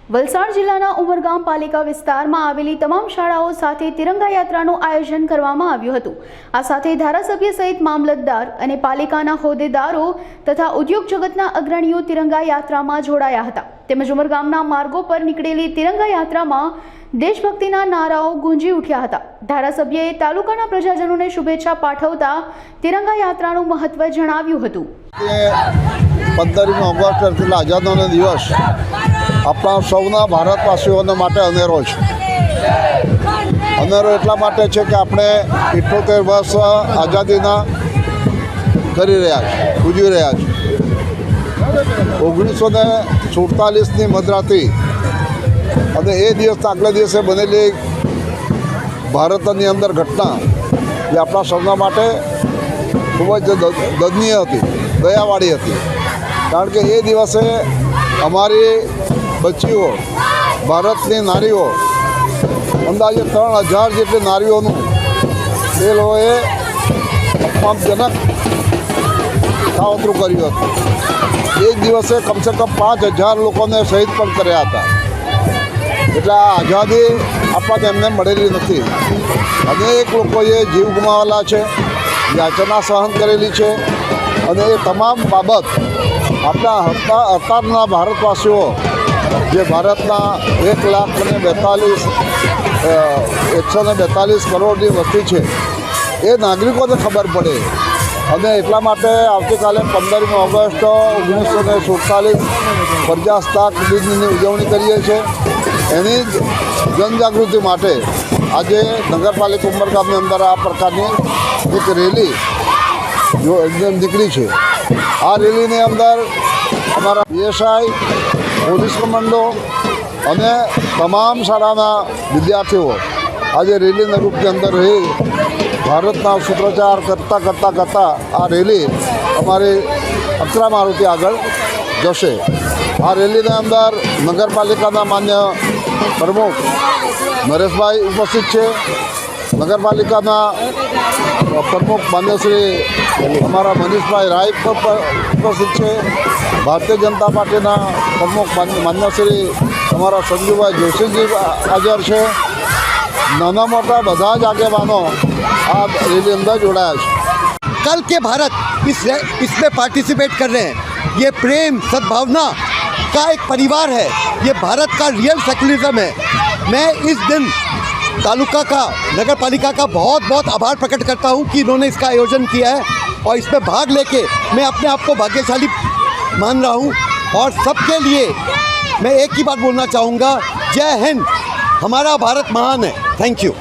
વલસાડ જિલ્લાના ઉમરગામ પાલિકા વિસ્તારમાં આવેલી તમામ શાળાઓ સાથે તિરંગા યાત્રાનું આયોજન કરવામાં આવ્યું હતું। આ સાથે ધારાસભ્ય સહિત મામલતદાર અને પાલિકાના હોદ્દેદારો તથા ઉદ્યોગ જગતના અગ્રણીઓ તિરંગા યાત્રામાં જોડાયા હતા। તેમજ ઉમરગામના માર્ગો પર નીકળેલી તિરંગા યાત્રામાં દેશભક્તિના નારાઓ ગુંજી ઉઠ્યા હતા। ધારાસભ્યએ તાલુકાના પ્રજાજનોને શુભેચ્છા પાઠવતા તિરંગા યાત્રાનું મહત્વ જણાવ્યું હતું। 15મી ઓગસ્ટ એટલે આઝાદીનો દિવસ આપણા સૌના ભારતવાસીઓને માટે અનેરો છે। અનેરો એટલા માટે છે કે આપણે 78 વર્ષ આઝાદીના કરી રહ્યા છે, ઉજવી રહ્યા છે। 1947ની મધરાત્રિ અને એ દિવસ આગલા દિવસે બનેલી ભારતની અંદર ઘટના જે આપણા સૌના માટે ખૂબ જ દયનીય હતી, દયાવાળી હતી। કારણ કે એ દિવસે અમારી બચ્ચીઓ, ભારતની નારીઓ, અંદાજે 3000 જેટલી નારીઓનું એ લોકોએ અપમાનજનક કાવતરું કર્યું હતું। એ જ દિવસે કમસે કમ 5000 લોકોને શહીદ પણ કર્યા હતા। એટલે આ આઝાદી આપણને એમને મળેલી નથી। અનેક લોકોએ જીવ ગુમાવેલા છે, યાતના સહન કરેલી છે અને એ તમામ બાબત આપણા અત્યારના ભારતવાસીઓ જે ભારતના 1,42 કરોડની વસ્તી છે એ નાગરિકોને ખબર પડે અને એટલા માટે આવતીકાલે 15મી ઓગસ્ટ 1947 પ્રજાસત્તાક દિનની ઉજવણી કરીએ છીએ। એની જનજાગૃતિ માટે આજે નગરપાલિકા ઉમરગામની અંદર આ પ્રકારની એક રેલી જો નીકળી છે। આ રેલીની અંદર અમારા પીએસઆઈ, પોલીસ કમાન્ડો અને તમામ શાળાના વિદ્યાર્થીઓ આજે રેલીના રૂપની અંદર રહી ભારતના સૂત્રોચ્ચાર કરતાં આ રેલી અમારી અકરા મારુતિ આગળ જશે। આ રેલીની અંદર નગરપાલિકાના માન્ય પ્રમુખ નરેશભાઈ ઉપસ્થિત છે, નગરપાલિકાના પ્રમુખ માન્ય શ્રી અમારા મનીષભાઈ રાય ઉપસ્થિત છે, ભારતીય જનતા પાર્ટીના પ્રમુખ માન્ય શ્રી અમારા સંજુભાઈ જોશીજી હાજર છે। નાના મોટા બધા જ આગેવાનો આ રેલી અંદર જોડાયા છે। कल के भारत इसमें पार्टिसिपेट कर रहे हैं। ये प्रेम सद्भावना का एक परिवार है, ये भारत का रियल सेक्युलरिज्म है। मैं इस दिन तालुका का, नगर पालिका का बहुत बहुत आभार प्रकट करता हूँ कि इन्होंने इसका आयोजन किया है और इसमें भाग लेके मैं अपने आप को भाग्यशाली मान रहा हूँ। और सबके लिए मैं एक ही बात बोलना चाहूँगा, जय हिंद, हमारा भारत महान है। Thank you.